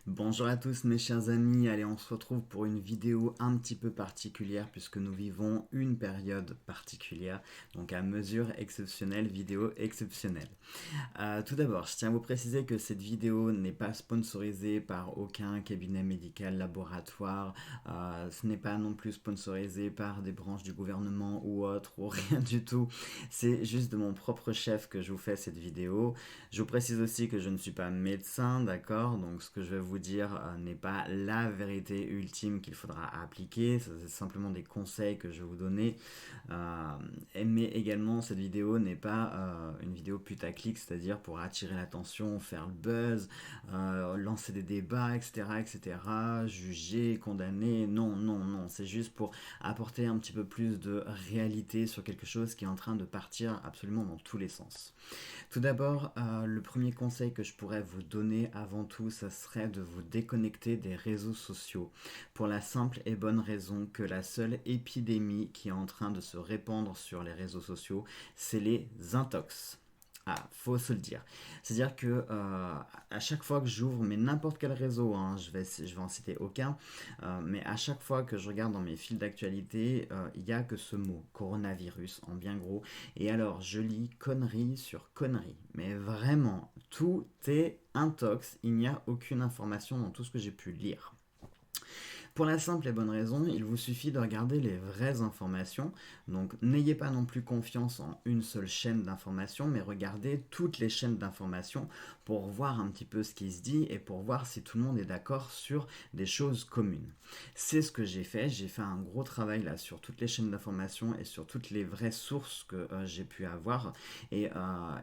Bonjour à tous mes chers amis, allez on se retrouve pour une vidéo un petit peu particulière puisque nous vivons une période particulière, donc à mesure exceptionnelle, vidéo exceptionnelle. Tout d'abord, je tiens à vous préciser que cette vidéo n'est pas sponsorisée par aucun cabinet médical, laboratoire, ce n'est pas non plus sponsorisé par des branches du gouvernement ou autre, ou rien du tout. C'est juste de mon propre chef que je vous fais cette vidéo. Je vous précise aussi que je ne suis pas médecin, d'accord? Donc ce que je vais vous dire n'est pas la vérité ultime qu'il faudra appliquer, c'est simplement des conseils que je vais vous donner. Euh, mais également, cette vidéo n'est pas une vidéo putaclic, c'est-à-dire pour attirer l'attention, faire le buzz, lancer des débats, etc., etc., juger, condamner. Non, non, non, c'est juste pour apporter un petit peu plus de réalité sur quelque chose qui est en train de partir absolument dans tous les sens. Tout d'abord, le premier conseil que je pourrais vous donner avant tout, ça serait de vous déconnecter des réseaux sociaux. Pour la simple et bonne raison que la seule épidémie qui est en train de se répandre sur les réseaux sociaux, c'est les intox. Ah, faut se le dire. C'est-à-dire que à chaque fois que j'ouvre, mais n'importe quel réseau, hein, je vais en citer aucun, mais à chaque fois que je regarde dans mes fils d'actualité, il n'y a que ce mot, coronavirus, en bien gros. Et alors, je lis conneries sur conneries. Mais vraiment, tout est intox. Il n'y a aucune information dans tout ce que j'ai pu lire. Pour la simple et bonne raison, il vous suffit de regarder les vraies informations. Donc n'ayez pas non plus confiance en une seule chaîne d'information, mais regardez toutes les chaînes d'information pour voir un petit peu ce qui se dit et pour voir si tout le monde est d'accord sur des choses communes. C'est ce que j'ai fait un gros travail là sur toutes les chaînes d'information et sur toutes les vraies sources que j'ai pu avoir. Et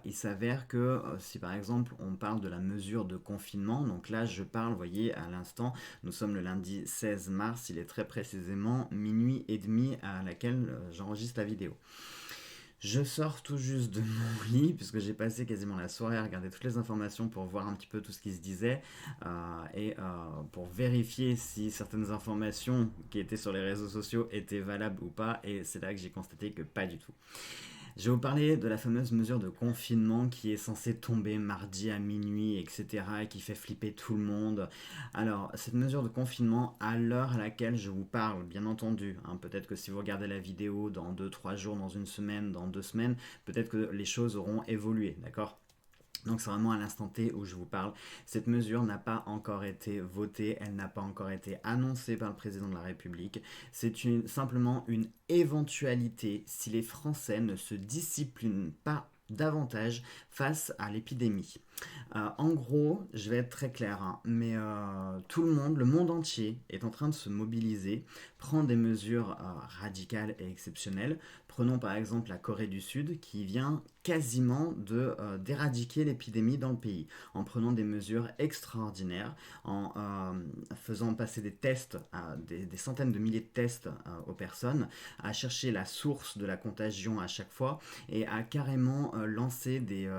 il s'avère que si par exemple on parle de la mesure de confinement, donc là je parle, vous voyez, à l'instant, nous sommes le lundi 16 mars, il est très précisément minuit et demi à laquelle j'enregistre la vidéo. Je sors tout juste de mon lit, puisque j'ai passé quasiment la soirée à regarder toutes les informations pour voir un petit peu tout ce qui se disait, et pour vérifier si certaines informations qui étaient sur les réseaux sociaux étaient valables ou pas, et c'est là que j'ai constaté que pas du tout. Je vais vous parler de la fameuse mesure de confinement qui est censée tomber mardi à minuit, etc., et qui fait flipper tout le monde. Alors, cette mesure de confinement, à l'heure à laquelle je vous parle, bien entendu, hein, peut-être que si vous regardez la vidéo dans 2, 3 jours, dans une semaine, dans 2 semaines, peut-être que les choses auront évolué, d'accord? Donc c'est vraiment à l'instant T où je vous parle. Cette mesure n'a pas encore été votée, elle n'a pas encore été annoncée par le président de la République. C'est simplement une éventualité si les Français ne se disciplinent pas davantage face à l'épidémie. En gros, je vais être très clair, hein, mais tout le monde, le monde entier est en train de se mobiliser, prend des mesures radicales et exceptionnelles. Prenons par exemple la Corée du Sud qui vient quasiment d'éradiquer l'épidémie dans le pays en prenant des mesures extraordinaires, en faisant passer des tests, des centaines de milliers de tests aux personnes, à chercher la source de la contagion à chaque fois et à carrément lancer des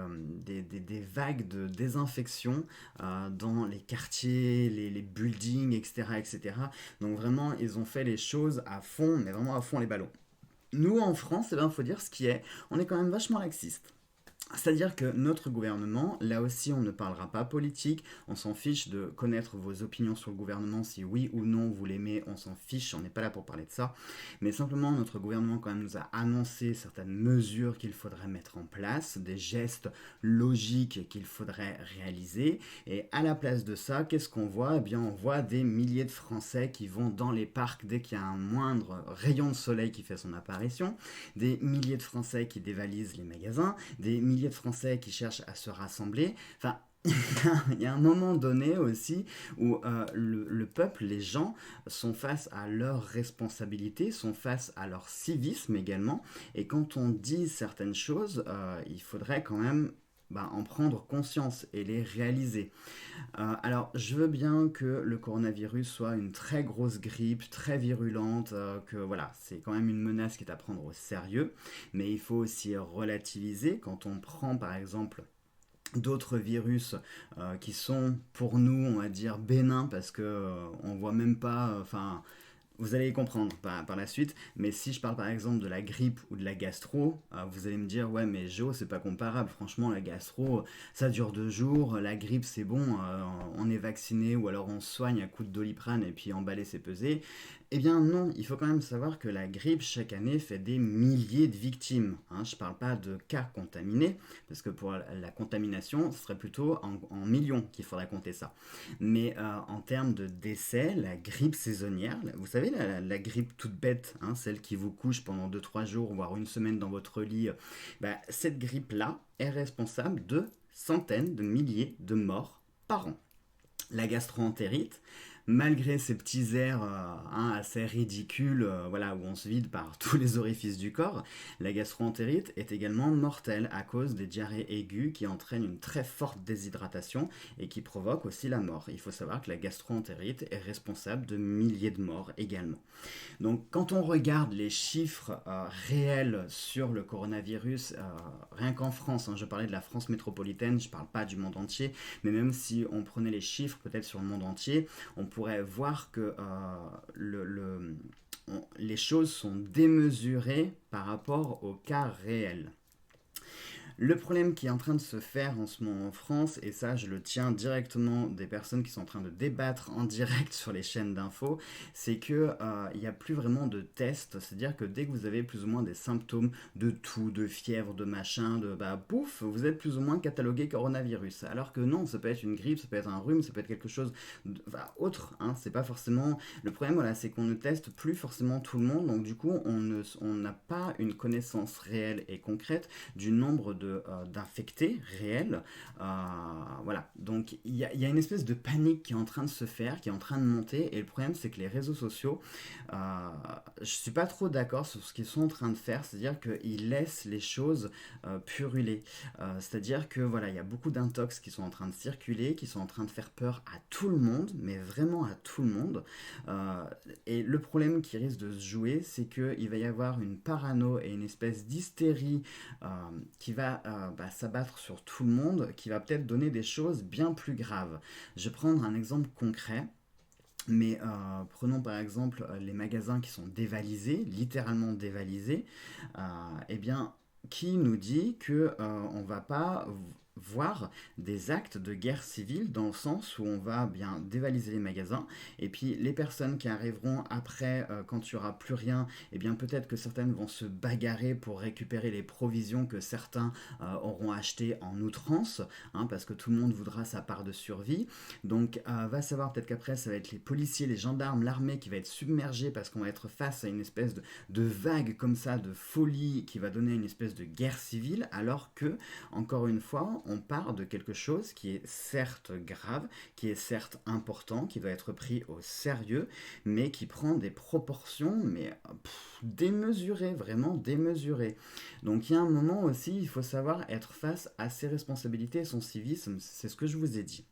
vagues de désinfection dans les quartiers, les buildings, etc., etc. Donc vraiment, ils ont fait les choses à fond, mais vraiment à fond les ballons. Nous, en France, il faut dire ce qui est, on est quand même vachement laxiste. C'est-à-dire que notre gouvernement, là aussi on ne parlera pas politique, on s'en fiche de connaître vos opinions sur le gouvernement, si oui ou non vous l'aimez, on s'en fiche, on n'est pas là pour parler de ça, mais simplement notre gouvernement quand même nous a annoncé certaines mesures qu'il faudrait mettre en place, des gestes logiques qu'il faudrait réaliser, et à la place de ça, qu'est-ce qu'on voit? Eh bien on voit des milliers de Français qui vont dans les parcs dès qu'il y a un moindre rayon de soleil qui fait son apparition, des milliers de Français qui dévalisent les magasins, des milliers de Français qui cherchent à se rassembler. Enfin, il y a un moment donné aussi où le peuple, les gens, sont face à leurs responsabilités, sont face à leur civisme également. Et quand on dit certaines choses, il faudrait quand même en prendre conscience et les réaliser. Alors, je veux bien que le coronavirus soit une très grosse grippe, très virulente, que voilà, c'est quand même une menace qui est à prendre au sérieux, mais il faut aussi relativiser quand on prend par exemple d'autres virus qui sont pour nous, on va dire, bénins parce que on voit même pas, enfin, vous allez comprendre par la suite, mais si je parle par exemple de la grippe ou de la gastro, vous allez me dire ouais mais Jo c'est pas comparable, franchement la gastro ça dure 2 jours, la grippe c'est bon, on est vacciné ou alors on se soigne à coups de Doliprane et puis emballer c'est pesé. Eh bien non, il faut quand même savoir que la grippe chaque année fait des milliers de victimes. Hein. Je ne parle pas de cas contaminés, parce que pour la contamination, ce serait plutôt en millions qu'il faudrait compter ça. Mais en termes de décès, la grippe saisonnière, vous savez, la grippe toute bête, hein, celle qui vous couche pendant 2 3 jours, voire une semaine dans votre lit, cette grippe-là est responsable de centaines de milliers de morts par an. La gastroentérite, malgré ces petits airs assez ridicules, voilà, où on se vide par tous les orifices du corps, la gastroentérite est également mortelle à cause des diarrhées aiguës qui entraînent une très forte déshydratation et qui provoquent aussi la mort. Il faut savoir que la gastroentérite est responsable de milliers de morts également. Donc quand on regarde les chiffres réels sur le coronavirus, rien qu'en France, hein, je parlais de la France métropolitaine, je ne parle pas du monde entier, mais même si on prenait les chiffres peut-être sur le monde entier, on pourrait voir que les choses sont démesurées par rapport aux cas réels. Le problème qui est en train de se faire en ce moment en France, et ça je le tiens directement des personnes qui sont en train de débattre en direct sur les chaînes d'infos, c'est que il n'y a plus vraiment de tests, c'est-à-dire que dès que vous avez plus ou moins des symptômes de toux, de fièvre, de machin, de pouf, vous êtes plus ou moins catalogué coronavirus. Alors que non, ça peut être une grippe, ça peut être un rhume, ça peut être quelque chose autre, hein, c'est pas forcément... Le problème, voilà, c'est qu'on ne teste plus forcément tout le monde, donc du coup on n'a pas une connaissance réelle et concrète du nombre d'infectés réels. Voilà. Donc il y a une espèce de panique qui est en train de se faire, qui est en train de monter, et le problème c'est que les réseaux sociaux, je suis pas trop d'accord sur ce qu'ils sont en train de faire, c'est-à-dire qu'ils laissent les choses puruler. C'est-à-dire que voilà, il y a beaucoup d'intox qui sont en train de circuler, qui sont en train de faire peur à tout le monde, mais vraiment à tout le monde. Et le problème qui risque de se jouer, c'est qu'il va y avoir une parano et une espèce d'hystérie qui va s'abattre sur tout le monde, qui va peut-être donner des choses bien plus graves. Je vais prendre un exemple concret. Mais prenons par exemple les magasins qui sont dévalisés, littéralement dévalisés. Eh bien, qui nous dit que on va pas voir des actes de guerre civile dans le sens où on va bien dévaliser les magasins et puis les personnes qui arriveront après quand il n'y aura plus rien, eh bien peut-être que certaines vont se bagarrer pour récupérer les provisions que certains auront achetées en outrance, hein, parce que tout le monde voudra sa part de survie. Donc va savoir peut-être qu'après ça va être les policiers, les gendarmes, l'armée qui va être submergée parce qu'on va être face à une espèce de vague comme ça, de folie qui va donner une espèce de guerre civile, alors que, encore une fois, on part de quelque chose qui est certes grave, qui est certes important, qui doit être pris au sérieux, mais qui prend des proportions démesurées, vraiment démesurées. Donc il y a un moment aussi, il faut savoir être face à ses responsabilités et son civisme, c'est ce que je vous ai dit.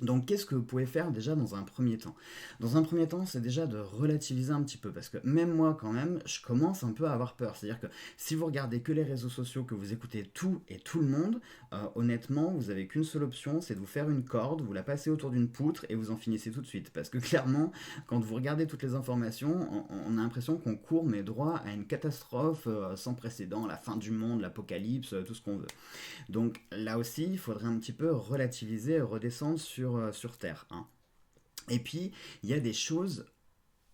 Donc qu'est-ce que vous pouvez faire déjà dans un premier temps? Dans un premier temps, c'est déjà de relativiser un petit peu, parce que même moi quand même, je commence un peu à avoir peur. C'est-à-dire que si vous regardez que les réseaux sociaux, que vous écoutez tout et tout le monde, honnêtement, vous avez qu'une seule option, c'est de vous faire une corde, vous la passez autour d'une poutre et vous en finissez tout de suite. Parce que clairement, quand vous regardez toutes les informations, on a l'impression qu'on court mais droit à une catastrophe sans précédent, la fin du monde, l'apocalypse, tout ce qu'on veut. Donc là aussi, il faudrait un petit peu relativiser et redescendre sur Terre. Hein. Et puis, il y a des choses,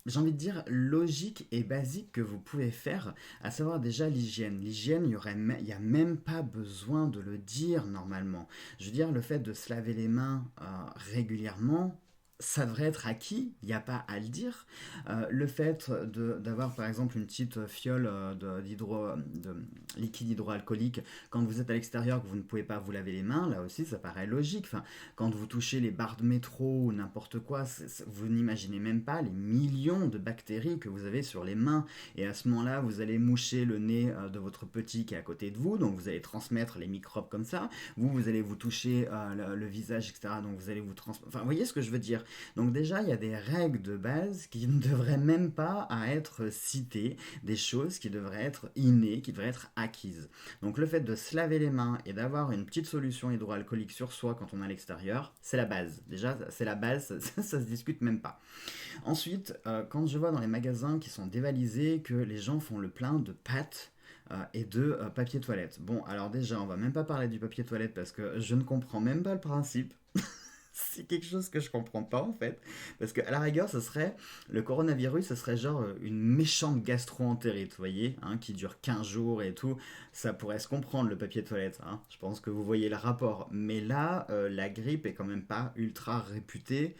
j'ai envie de dire, logiques et basiques que vous pouvez faire, à savoir déjà l'hygiène. L'hygiène, il n'y a même pas besoin de le dire normalement. Je veux dire, le fait de se laver les mains régulièrement, ça devrait être acquis, il n'y a pas à le dire. Le fait d'avoir par exemple une petite fiole de liquide hydroalcoolique quand vous êtes à l'extérieur, que vous ne pouvez pas vous laver les mains, là aussi ça paraît logique. Enfin, quand vous touchez les barres de métro ou n'importe quoi, vous n'imaginez même pas les millions de bactéries que vous avez sur les mains. Et à ce moment-là, vous allez moucher le nez de votre petit qui est à côté de vous, donc vous allez transmettre les microbes comme ça. Vous allez vous toucher le visage, etc. Donc vous allez vous transmettre... Enfin, vous voyez ce que je veux dire? Donc déjà, il y a des règles de base qui ne devraient même pas à être citées, des choses qui devraient être innées, qui devraient être acquises. Donc le fait de se laver les mains et d'avoir une petite solution hydroalcoolique sur soi quand on est à l'extérieur, c'est la base. Déjà, c'est la base, ça se discute même pas. Ensuite, quand je vois dans les magasins qui sont dévalisés que les gens font le plein de pâtes et de papier toilette. Bon, alors déjà, on va même pas parler du papier toilette parce que je ne comprends même pas le principe. C'est quelque chose que je comprends pas en fait. Parce qu'à la rigueur, le coronavirus, ce serait genre une méchante gastro-entérite, vous voyez, hein, qui dure 15 jours et tout. Ça pourrait se comprendre le papier toilette, hein. Je pense que vous voyez le rapport. Mais là, la grippe est quand même pas ultra réputée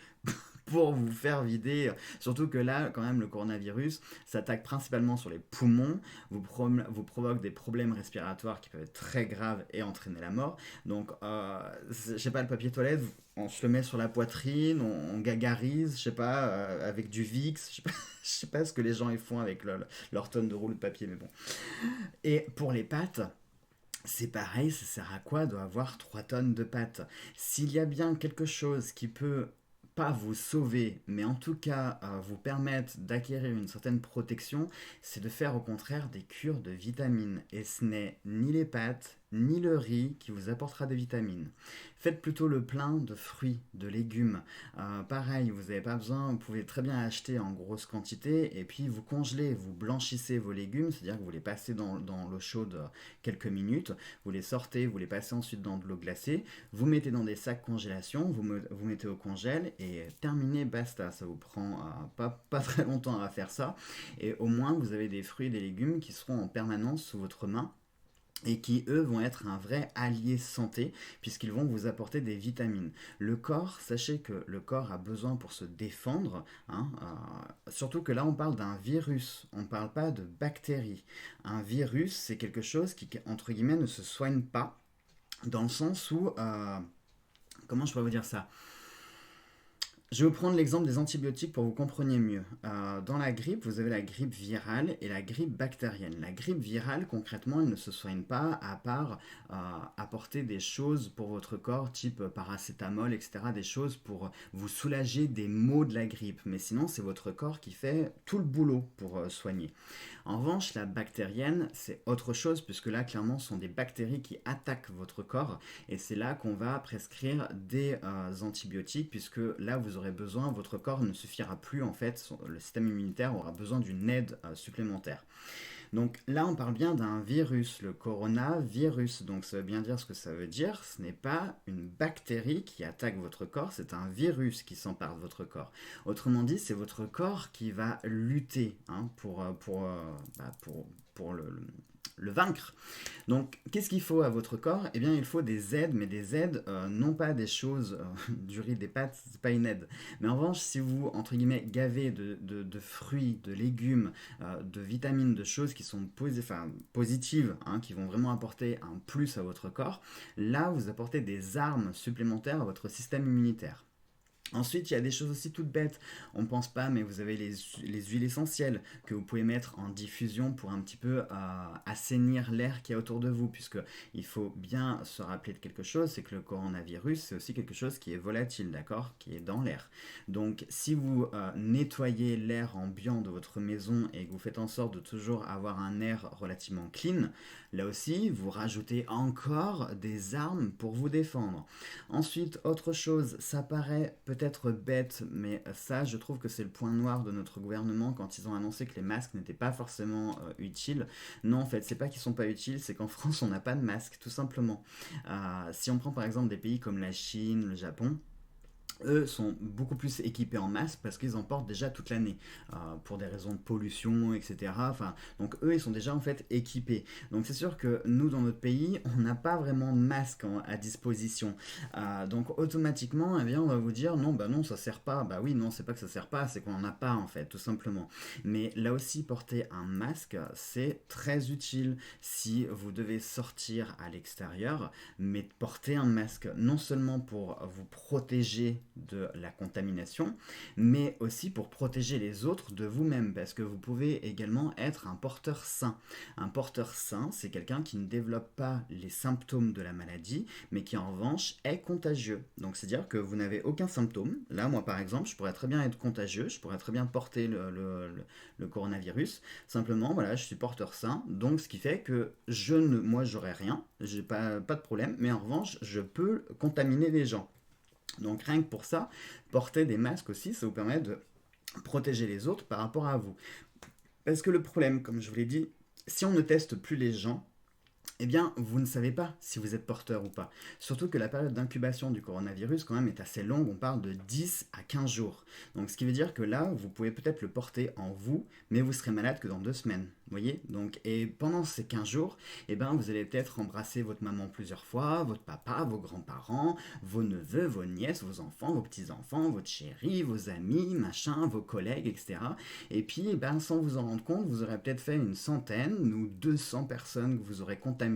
pour vous faire vider. Surtout que là, quand même, le coronavirus s'attaque principalement sur les poumons, vous provoque des problèmes respiratoires qui peuvent être très graves et entraîner la mort. Donc, je sais pas, le papier toilette, on se le met sur la poitrine, on gagarise, je sais pas, avec du Vicks, je sais pas ce que les gens ils font avec leur tonne de rouleau de papier, mais bon. Et pour les pâtes, c'est pareil, ça sert à quoi d'avoir 3 tonnes de pâtes? S'il y a bien quelque chose qui peut pas vous sauver, mais en tout cas vous permettre d'acquérir une certaine protection, c'est de faire au contraire des cures de vitamines. Et ce n'est ni les pâtes, ni le riz qui vous apportera des vitamines. Faites plutôt le plein de fruits, de légumes. Pareil, vous n'avez pas besoin, vous pouvez très bien acheter en grosse quantité et puis vous congelez, vous blanchissez vos légumes, c'est-à-dire que vous les passez dans l'eau chaude quelques minutes, vous les sortez, vous les passez ensuite dans de l'eau glacée, vous mettez dans des sacs congélation, vous mettez au congèle et terminé, basta. Ça vous prend pas très longtemps à faire ça. Et au moins, vous avez des fruits et des légumes qui seront en permanence sous votre main et qui, eux, vont être un vrai allié santé, puisqu'ils vont vous apporter des vitamines. Le corps, sachez que le corps a besoin pour se défendre, hein, surtout que là, on parle d'un virus, on ne parle pas de bactéries. Un virus, c'est quelque chose qui, entre guillemets, ne se soigne pas, dans le sens où... comment je pourrais vous dire ça? Je vais vous prendre l'exemple des antibiotiques pour que vous compreniez mieux. Dans la grippe, vous avez la grippe virale et la grippe bactérienne. La grippe virale, concrètement, elle ne se soigne pas à part apporter des choses pour votre corps, type paracétamol, etc. Des choses pour vous soulager des maux de la grippe. Mais sinon, c'est votre corps qui fait tout le boulot pour soigner. En revanche, la bactérienne, c'est autre chose, puisque là, clairement, ce sont des bactéries qui attaquent votre corps. Et c'est là qu'on va prescrire des antibiotiques, puisque là, vous aurez besoin, votre corps ne suffira plus, en fait, le système immunitaire aura besoin d'une aide supplémentaire. Donc là, on parle bien d'un virus, le coronavirus. Donc ça veut bien dire ce que ça veut dire. Ce n'est pas une bactérie qui attaque votre corps, c'est un virus qui s'empare de votre corps. Autrement dit, c'est votre corps qui va lutter, hein, pour le vaincre. Donc, qu'est-ce qu'il faut à votre corps? Eh bien, il faut des aides, mais des aides, non pas des choses, du riz, des pâtes, c'est pas une aide. Mais en revanche, si vous, entre guillemets, gavez de fruits, de légumes, de vitamines, de choses qui sont positives, hein, qui vont vraiment apporter un plus à votre corps, là, vous apportez des armes supplémentaires à votre système immunitaire. Ensuite, il y a des choses aussi toutes bêtes. On ne pense pas, mais vous avez les huiles essentielles que vous pouvez mettre en diffusion pour un petit peu assainir l'air qui est autour de vous, puisque il faut bien se rappeler de quelque chose, c'est que le coronavirus, c'est aussi quelque chose qui est volatile, d'accord, qui est dans l'air. Donc, si vous nettoyez l'air ambiant de votre maison et que vous faites en sorte de toujours avoir un air relativement clean, là aussi, vous rajoutez encore des armes pour vous défendre. Ensuite, autre chose, ça paraît peut-être bête, mais ça, je trouve que c'est le point noir de notre gouvernement quand ils ont annoncé que les masques n'étaient pas forcément utiles. Non, en fait, c'est pas qu'ils sont pas utiles, c'est qu'en France, on n'a pas de masques, tout simplement. Si on prend par exemple des pays comme la Chine, le Japon, eux sont beaucoup plus équipés en masques parce qu'ils en portent déjà toute l'année pour des raisons de pollution, etc. Enfin, donc eux ils sont déjà en fait équipés. Donc c'est sûr que nous dans notre pays on n'a pas vraiment de masques à disposition. Donc automatiquement eh bien, on va vous dire non bah non ça sert pas. Bah oui non c'est pas que ça sert pas, c'est qu'on en a pas en fait tout simplement. Mais là aussi porter un masque c'est très utile si vous devez sortir à l'extérieur, mais porter un masque non seulement pour vous protéger de la contamination, mais aussi pour protéger les autres de vous-même, parce que vous pouvez également être un porteur sain. Un porteur sain, c'est quelqu'un qui ne développe pas les symptômes de la maladie, mais qui en revanche est contagieux. Donc c'est-à-dire que vous n'avez aucun symptôme. Là, moi par exemple, je pourrais très bien être contagieux, je pourrais très bien porter le coronavirus. Simplement, voilà, je suis porteur sain, donc ce qui fait que moi, j'aurais rien, j'ai pas de problème, mais en revanche, je peux contaminer les gens. Donc rien que pour ça, porter des masques aussi, ça vous permet de protéger les autres par rapport à vous. Parce que le problème, comme je vous l'ai dit, si on ne teste plus les gens, eh bien, vous ne savez pas si vous êtes porteur ou pas. Surtout que la période d'incubation du coronavirus, quand même, est assez longue. On parle de 10 à 15 jours. Donc, ce qui veut dire que là, vous pouvez peut-être le porter en vous, mais vous serez malade que dans 2 semaines. Vous voyez? Donc, et pendant ces 15 jours, eh ben, vous allez peut-être embrasser votre maman plusieurs fois, votre papa, vos grands-parents, vos neveux, vos nièces, vos enfants, vos petits-enfants, votre chérie, vos amis, machin, vos collègues, etc. Et puis, eh ben, sans vous en rendre compte, vous aurez peut-être fait une centaine ou 200 personnes que vous aurez contaminées,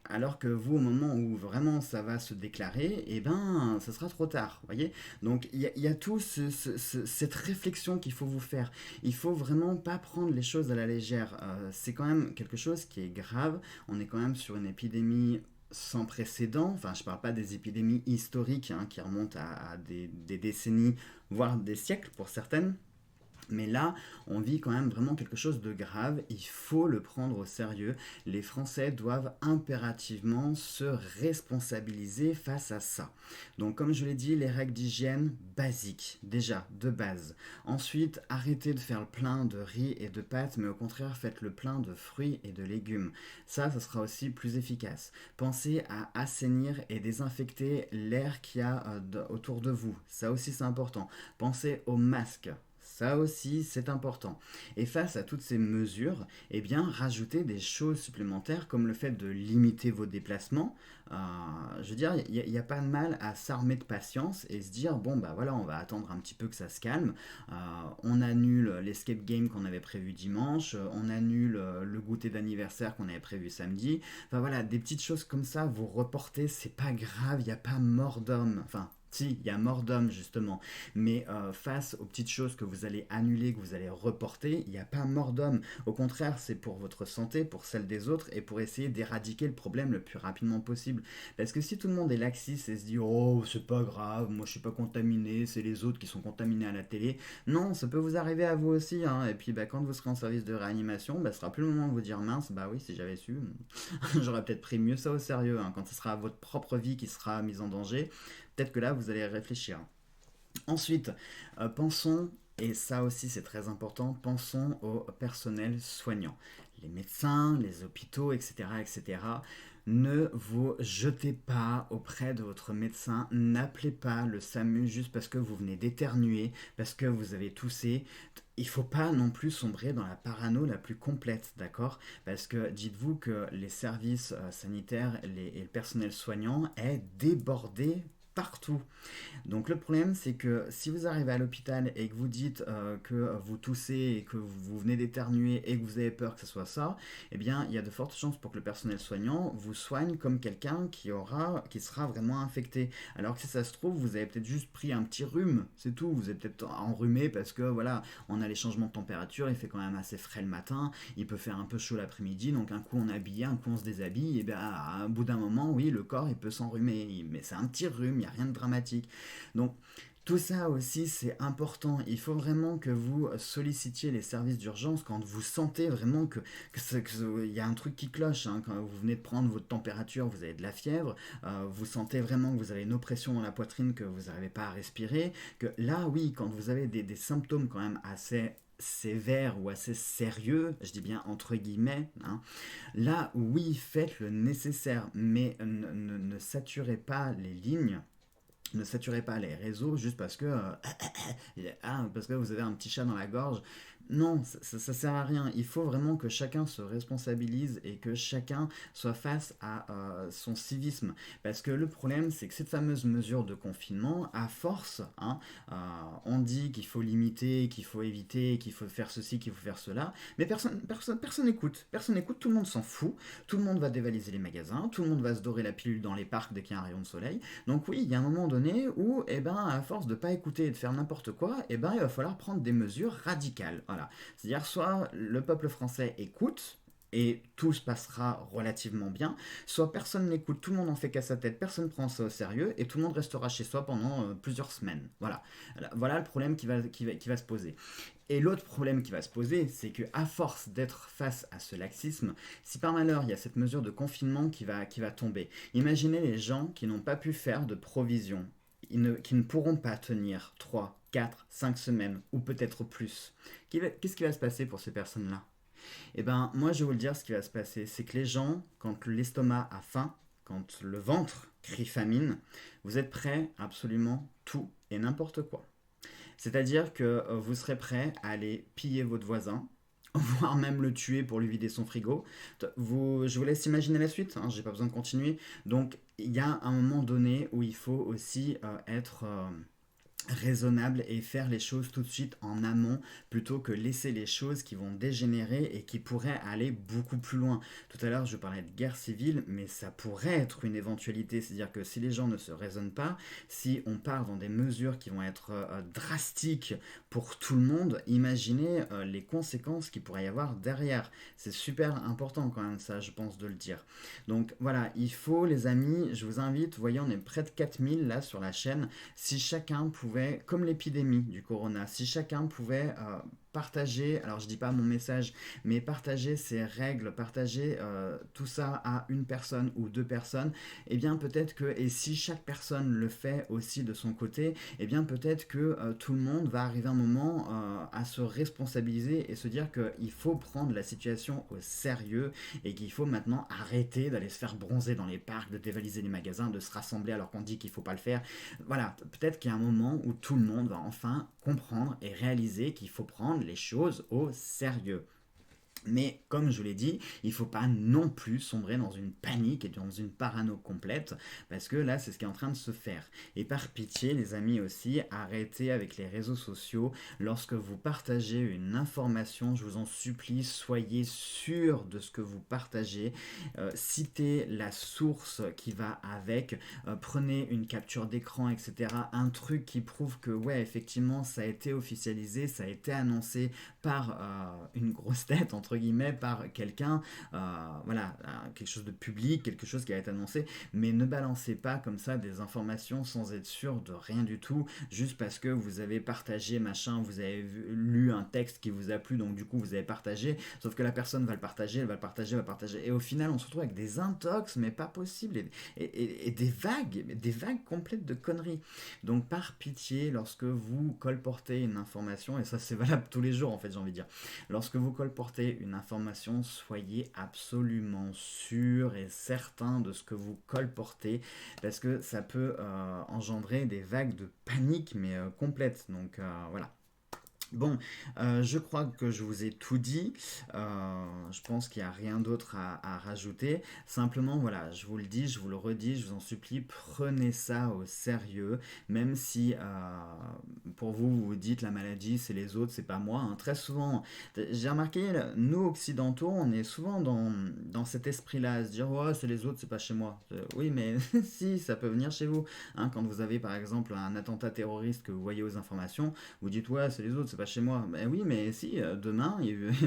alors que vous, au moment où vraiment ça va se déclarer, eh ben, ça sera trop tard, voyez. Donc, il y a tout cette réflexion qu'il faut vous faire. Il faut vraiment pas prendre les choses à la légère. C'est quand même quelque chose qui est grave. On est quand même sur une épidémie sans précédent. Enfin, je ne parle pas des épidémies historiques hein, qui remontent à des décennies, voire des siècles pour certaines. Mais là, on vit quand même vraiment quelque chose de grave, il faut le prendre au sérieux. Les Français doivent impérativement se responsabiliser face à ça. Donc comme je l'ai dit, les règles d'hygiène basiques, déjà, de base. Ensuite, arrêtez de faire le plein de riz et de pâtes, mais au contraire, faites le plein de fruits et de légumes. Ça sera aussi plus efficace. Pensez à assainir et désinfecter l'air qu'il y a autour de vous. Ça aussi, c'est important. Pensez aux masques. Ça aussi, c'est important. Et face à toutes ces mesures, eh bien, rajoutez des choses supplémentaires comme le fait de limiter vos déplacements. Je veux dire, il n'y a pas de mal à s'armer de patience et se dire, bon, bah voilà, on va attendre un petit peu que ça se calme. On annule l'escape game qu'on avait prévu dimanche, on annule le goûter d'anniversaire qu'on avait prévu samedi. Enfin voilà, des petites choses comme ça, vous reportez, c'est pas grave, il n'y a pas mort d'homme. Enfin, si, il y a mort d'homme justement, mais face aux petites choses que vous allez annuler, que vous allez reporter, il n'y a pas mort d'homme. Au contraire, c'est pour votre santé, pour celle des autres et pour essayer d'éradiquer le problème le plus rapidement possible. Parce que si tout le monde est laxiste et se dit oh c'est pas grave, moi je suis pas contaminé, c'est les autres qui sont contaminés à la télé, non, ça peut vous arriver à vous aussi. Hein. Et puis bah, quand vous serez en service de réanimation, bah, ce sera plus le moment de vous dire mince, bah oui si j'avais su, j'aurais peut-être pris mieux ça au sérieux. Hein. Quand ce sera votre propre vie qui sera mise en danger, peut-être que là, vous allez réfléchir. Ensuite, pensons, et ça aussi c'est très important, pensons au personnel soignant. Les médecins, les hôpitaux, etc. etc. Ne vous jetez pas auprès de votre médecin, n'appelez pas le SAMU juste parce que vous venez d'éternuer, parce que vous avez toussé. Il ne faut pas non plus sombrer dans la parano la plus complète, d'accord? Parce que dites-vous que les services sanitaires et le personnel soignant est débordé partout. Donc le problème, c'est que si vous arrivez à l'hôpital et que vous dites que vous toussez et que vous venez d'éternuer et que vous avez peur que ce soit ça, eh bien, il y a de fortes chances pour que le personnel soignant vous soigne comme quelqu'un qui sera vraiment infecté. Alors que si ça se trouve, vous avez peut-être juste pris un petit rhume, c'est tout. Vous êtes peut-être enrhumé parce que voilà, on a les changements de température, il fait quand même assez frais le matin, il peut faire un peu chaud l'après-midi, donc un coup on est habillé, un coup on se déshabille, et bien à un bout d'un moment, oui, le corps il peut s'enrhumer, mais c'est un petit rhume, il n'y a rien de dramatique. Donc tout ça aussi c'est important. Il faut vraiment que vous sollicitiez les services d'urgence quand vous sentez vraiment que y a un truc qui cloche. Hein. Quand vous venez de prendre votre température, vous avez de la fièvre, vous sentez vraiment que vous avez une oppression dans la poitrine, que vous n'arrivez pas à respirer, que là oui, quand vous avez des symptômes quand même assez sévères ou assez sérieux, je dis bien entre guillemets, hein, là oui, faites le nécessaire, mais ne saturez pas les lignes, ne saturez pas les réseaux juste parce que, parce que vous avez un petit chat dans la gorge. Non, ça sert à rien. Il faut vraiment que chacun se responsabilise et que chacun soit face à son civisme. Parce que le problème, c'est que cette fameuse mesure de confinement, à force, hein, euh, on dit qu'il faut limiter, qu'il faut éviter, qu'il faut faire ceci, qu'il faut faire cela, mais personne n'écoute. Personne n'écoute, tout le monde s'en fout. Tout le monde va dévaliser les magasins, tout le monde va se dorer la pilule dans les parcs dès qu'il y a un rayon de soleil. Donc oui, il y a un moment donné où, eh ben, à force de ne pas écouter et de faire n'importe quoi, eh ben, il va falloir prendre des mesures radicales. Voilà. C'est-à-dire soit le peuple français écoute, et tout se passera relativement bien, soit personne n'écoute, tout le monde en fait qu'à sa tête, personne ne prend ça au sérieux, et tout le monde restera chez soi pendant plusieurs semaines. Voilà le problème qui va se poser. Et l'autre problème qui va se poser, c'est que à force d'être face à ce laxisme, si par malheur il y a cette mesure de confinement qui va tomber, imaginez les gens qui n'ont pas pu faire de provisions, qui ne pourront pas tenir 3, 4, 5 semaines, ou peut-être plus. Qu'est-ce qui va se passer pour ces personnes-là? Eh ben, moi je vais vous le dire, ce qui va se passer, c'est que les gens, quand l'estomac a faim, quand le ventre crie famine, vous êtes prêts à absolument tout et n'importe quoi. C'est-à-dire que vous serez prêt à aller piller votre voisin, voire même le tuer pour lui vider son frigo. Je vous laisse imaginer la suite, hein, j'ai pas besoin de continuer. Donc il y a un moment donné où il faut aussi être raisonnable et faire les choses tout de suite en amont plutôt que laisser les choses qui vont dégénérer et qui pourraient aller beaucoup plus loin. Tout à l'heure je parlais de guerre civile, mais ça pourrait être une éventualité, c'est-à-dire que si les gens ne se raisonnent pas, si on part dans des mesures qui vont être drastiques pour tout le monde, imaginez les conséquences qu'il pourrait y avoir derrière. C'est super important quand même ça, je pense, de le dire. Donc voilà, il faut les amis, je vous invite, vous voyez on est près de 4000 là sur la chaîne, si chacun pouvait, comme l'épidémie du corona, si chacun pouvait partager, alors je dis pas mon message, mais partager ses règles, partager tout ça à une personne ou deux personnes, et bien peut-être que, et si chaque personne le fait aussi de son côté, et bien peut-être que tout le monde va arriver un moment à se responsabiliser et se dire qu'il faut prendre la situation au sérieux et qu'il faut maintenant arrêter d'aller se faire bronzer dans les parcs, de dévaliser les magasins, de se rassembler alors qu'on dit qu'il faut pas le faire. Voilà, peut-être qu'il y a un moment où tout le monde va enfin comprendre et réaliser qu'il faut prendre les choses au sérieux. Mais comme je vous l'ai dit, il ne faut pas non plus sombrer dans une panique et dans une parano complète, parce que là, c'est ce qui est en train de se faire. Et par pitié, les amis aussi, arrêtez avec les réseaux sociaux. Lorsque vous partagez une information, je vous en supplie, soyez sûr de ce que vous partagez. Citez la source qui va avec, prenez une capture d'écran, etc. Un truc qui prouve que, ouais, effectivement, ça a été officialisé, ça a été annoncé par une grosse tête, entre guillemets, par quelqu'un, voilà, quelque chose de public, quelque chose qui a été annoncé, mais ne balancez pas comme ça des informations sans être sûr de rien du tout, juste parce que vous avez partagé machin, vous avez lu un texte qui vous a plu, donc du coup vous avez partagé, sauf que la personne va le partager, elle va le partager, elle va partager, et au final on se retrouve avec des intox, mais pas possible, et des vagues complètes de conneries. Donc par pitié, lorsque vous colportez une information, et ça c'est valable tous les jours en fait, j'ai envie de dire, lorsque vous colportez une information, soyez absolument sûr et certain de ce que vous colportez, parce que ça peut engendrer des vagues de panique, mais complètes. Donc voilà. Bon, je crois que je vous ai tout dit. Je pense qu'il n'y a rien d'autre à rajouter. Simplement, voilà, je vous le dis, je vous le redis, je vous en supplie, prenez ça au sérieux. Même si pour vous, vous vous dites la maladie, c'est les autres, c'est pas moi, hein. Très souvent, j'ai remarqué, nous occidentaux, on est souvent dans cet esprit-là, à se dire, ouais, c'est les autres, c'est pas chez moi. Oui, mais si, ça peut venir chez vous. Hein, quand vous avez par exemple un attentat terroriste que vous voyez aux informations, vous dites ouais c'est les autres, c'est pas chez moi. Ben oui mais si, demain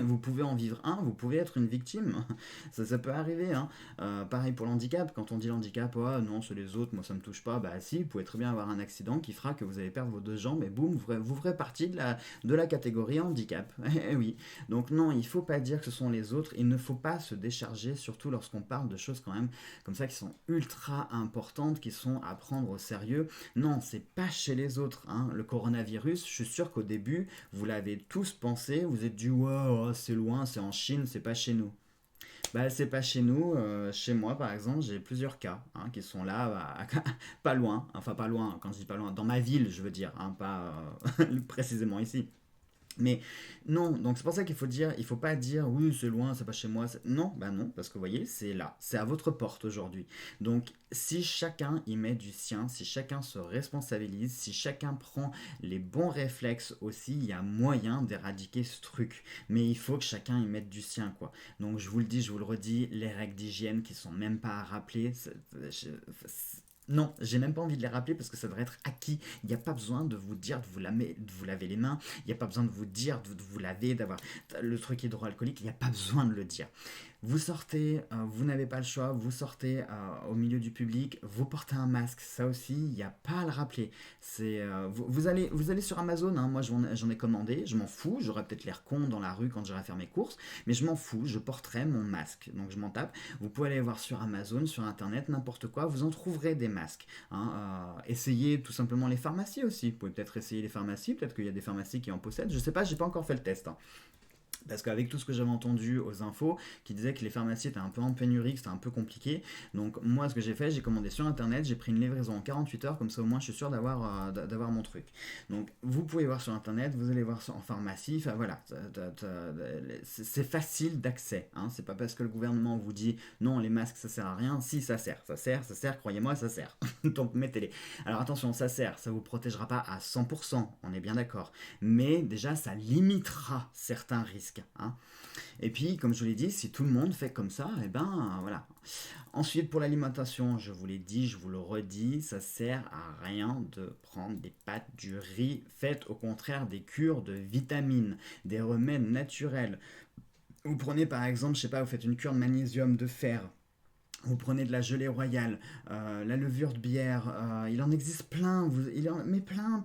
vous pouvez en vivre un, vous pouvez être une victime. Ça peut arriver. Hein. Pareil pour l'handicap, quand on dit l'handicap, oh, non c'est les autres, moi ça me touche pas, bah si, vous pouvez très bien avoir un accident qui fera que vous allez perdre vos deux jambes et boum, vous ferez partie de la catégorie handicap. Eh oui. Donc non, il faut pas dire que ce sont les autres, il ne faut pas se décharger, surtout lorsqu'on parle de choses quand même comme ça qui sont ultra importantes, qui sont à prendre au sérieux. Non, c'est pas chez les autres. Hein. Le coronavirus, je suis sûr qu'au début, vous l'avez tous pensé, vous êtes dit ouais, ouais, c'est loin, c'est en Chine, c'est pas chez nous. Bah, c'est pas chez nous. Chez moi, par exemple, j'ai plusieurs cas hein, qui sont là, pas loin. Enfin, pas loin, quand je dis pas loin, dans ma ville, je veux dire, hein, pas précisément ici. Mais non, donc c'est pour ça qu'il faut dire, il faut pas dire oui c'est loin, c'est pas chez moi. Non, bah non, parce que vous voyez, c'est là, c'est à votre porte aujourd'hui. Donc si chacun y met du sien, si chacun se responsabilise, si chacun prend les bons réflexes aussi, il y a moyen d'éradiquer ce truc. Mais il faut que chacun y mette du sien, quoi. Donc je vous le dis, je vous le redis, les règles d'hygiène qui sont même pas à rappeler, non, j'ai même pas envie de les rappeler parce que ça devrait être acquis. Il n'y a pas besoin de vous dire de vous laver les mains. Il n'y a pas besoin de vous dire de vous laver, d'avoir le truc hydroalcoolique. Il n'y a pas besoin de le dire. Vous sortez, vous n'avez pas le choix, vous sortez au milieu du public, vous portez un masque, ça aussi, il n'y a pas à le rappeler. Vous allez sur Amazon, hein, moi j'en ai commandé, je m'en fous, j'aurai peut-être l'air con dans la rue quand j'irai faire mes courses, mais je m'en fous, je porterai mon masque, donc je m'en tape. Vous pouvez aller voir sur Amazon, sur Internet, n'importe quoi, vous en trouverez des masques. Hein, essayez tout simplement les pharmacies aussi, vous pouvez peut-être essayer les pharmacies, peut-être qu'il y a des pharmacies qui en possèdent, je sais pas, j'ai pas encore fait le test. Hein. Parce qu'avec tout ce que j'avais entendu aux infos, qui disaient que les pharmacies étaient un peu en pénurie, que c'était un peu compliqué. Donc moi, ce que j'ai fait, j'ai commandé sur Internet, j'ai pris une livraison en 48 heures, comme ça au moins je suis sûr d'avoir mon truc. Donc vous pouvez voir sur Internet, vous allez voir en pharmacie, enfin voilà, c'est facile d'accès. Hein. C'est pas parce que le gouvernement vous dit non, les masques ça sert à rien, si ça sert, croyez-moi, ça sert. Donc mettez-les. Alors attention, ça vous protégera pas à 100%, on est bien d'accord. Mais déjà, ça limitera certains risques. Hein. Et puis, comme je vous l'ai dit, si tout le monde fait comme ça, et ben voilà. Ensuite, pour l'alimentation, je vous l'ai dit, je vous le redis, ça sert à rien de prendre des pâtes, du riz. Faites au contraire des cures de vitamines, des remèdes naturels. Vous prenez par exemple, je sais pas, vous faites une cure de magnésium, de fer. Vous prenez de la gelée royale, la levure de bière, il en existe plein, mais plein,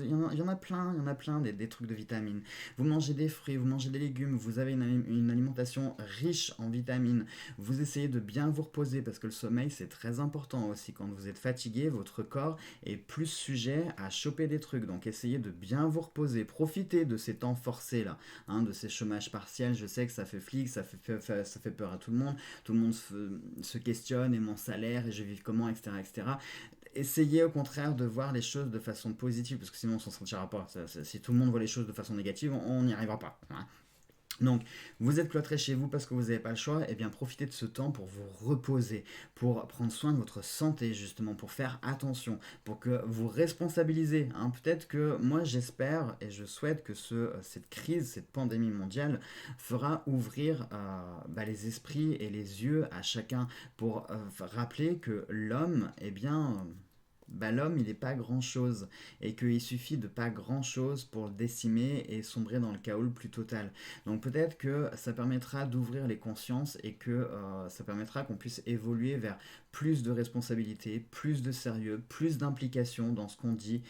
il y en a plein, des trucs de vitamines. Vous mangez des fruits, vous mangez des légumes, vous avez une alimentation riche en vitamines. Vous essayez de bien vous reposer parce que le sommeil c'est très important aussi. Quand vous êtes fatigué, votre corps est plus sujet à choper des trucs. Donc essayez de bien vous reposer, profitez de ces temps forcés là, hein, de ces chômages partiels. Je sais que ça fait flic, ça fait peur à tout le monde se questionne et mon salaire et je vis comment, etc. etc. Essayez au contraire de voir les choses de façon positive parce que sinon on s'en sortira pas. Si tout le monde voit les choses de façon négative, on n'y arrivera pas. Hein. Donc, vous êtes cloîtré chez vous parce que vous n'avez pas le choix, et bien profitez de ce temps pour vous reposer, pour prendre soin de votre santé justement, pour faire attention, pour que vous responsabilisez. Hein. Peut-être que moi j'espère et je souhaite que cette crise, cette pandémie mondiale fera ouvrir les esprits et les yeux à chacun pour rappeler que l'homme, eh bien l'homme, il n'est pas grand-chose et qu'il suffit de pas grand-chose pour le décimer et sombrer dans le chaos le plus total. Donc peut-être que ça permettra d'ouvrir les consciences et que ça permettra qu'on puisse évoluer vers plus de responsabilité, plus de sérieux, plus d'implication dans ce qu'on dit.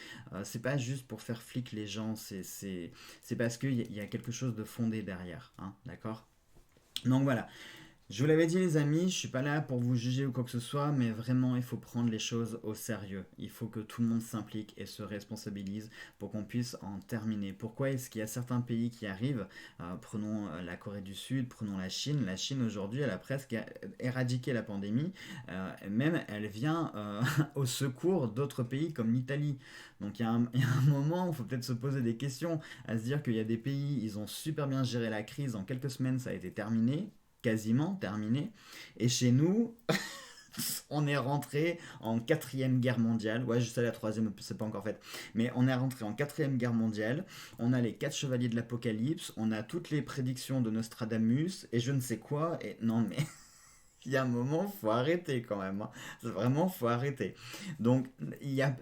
C'est pas juste pour faire flic les gens, c'est parce qu'il y a quelque chose de fondé derrière. Hein, d'accord? Donc voilà. Je vous l'avais dit les amis, je ne suis pas là pour vous juger ou quoi que ce soit, mais vraiment il faut prendre les choses au sérieux. Il faut que tout le monde s'implique et se responsabilise pour qu'on puisse en terminer. Pourquoi est-ce qu'il y a certains pays qui arrivent Prenons la Corée du Sud, prenons la Chine. La Chine aujourd'hui, elle a presque éradiqué la pandémie. Même elle vient au secours d'autres pays comme l'Italie. Donc il y a un moment où il faut peut-être se poser des questions, à se dire qu'il y a des pays, ils ont super bien géré la crise, en quelques semaines ça a été terminé quasiment terminé. Et chez nous, on est rentré en quatrième guerre mondiale. Ouais, je sais la troisième, c'est pas encore fait. Mais on est rentré en quatrième guerre mondiale. On a les quatre chevaliers de l'Apocalypse. On a toutes les prédictions de Nostradamus et je ne sais quoi. Et non mais il y a un moment, faut arrêter quand même. Hein. Vraiment, faut arrêter. Donc,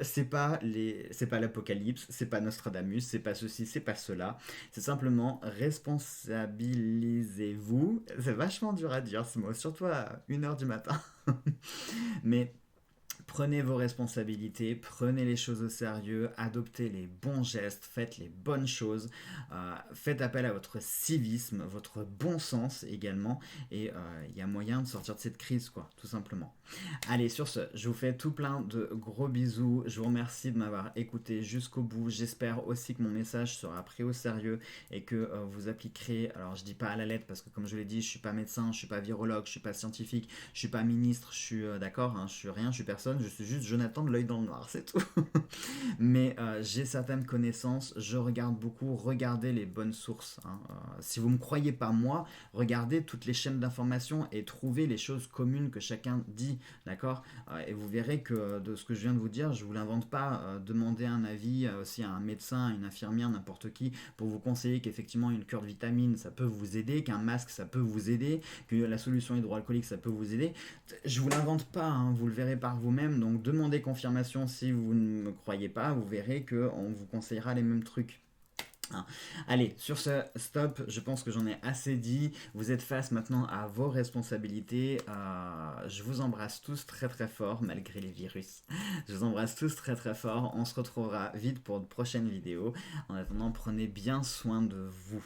c'est pas l'apocalypse, c'est pas Nostradamus, c'est pas ceci, c'est pas cela. C'est simplement responsabilisez-vous. C'est vachement dur à dire ce mot, surtout à 1 heure du matin. Mais prenez vos responsabilités, prenez les choses au sérieux, adoptez les bons gestes, faites les bonnes choses, faites appel à votre civisme, votre bon sens également, et il y a moyen de sortir de cette crise, quoi, tout simplement. Allez, sur ce, je vous fais tout plein de gros bisous, je vous remercie de m'avoir écouté jusqu'au bout, j'espère aussi que mon message sera pris au sérieux et que vous appliquerez, alors je dis pas à la lettre parce que comme je l'ai dit, je suis pas médecin, je suis pas virologue, je suis pas scientifique, je suis pas ministre, je suis d'accord, hein, je suis rien, je suis personne, personne, je suis juste Jonathan de l'œil dans le noir, c'est tout. Mais j'ai certaines connaissances, je regarde beaucoup, regardez les bonnes sources, hein. Si vous ne me croyez pas moi, regardez toutes les chaînes d'information et trouvez les choses communes que chacun dit, d'accord. Et vous verrez que de ce que je viens de vous dire, je ne vous l'invente pas. Demandez un avis aussi à un médecin, à une infirmière, n'importe qui, pour vous conseiller qu'effectivement une cure de vitamines, ça peut vous aider, qu'un masque, ça peut vous aider, que la solution hydroalcoolique, ça peut vous aider. Je vous l'invente pas, hein, vous le verrez par vous-même, donc demandez confirmation si vous ne me croyez pas, vous verrez qu'on vous conseillera les mêmes trucs. Hein. Allez, sur ce, stop, je pense que j'en ai assez dit. Vous êtes face maintenant à vos responsabilités. Je vous embrasse tous très très fort, malgré les virus. Je vous embrasse tous très très fort. On se retrouvera vite pour de prochaines vidéos. En attendant, prenez bien soin de vous.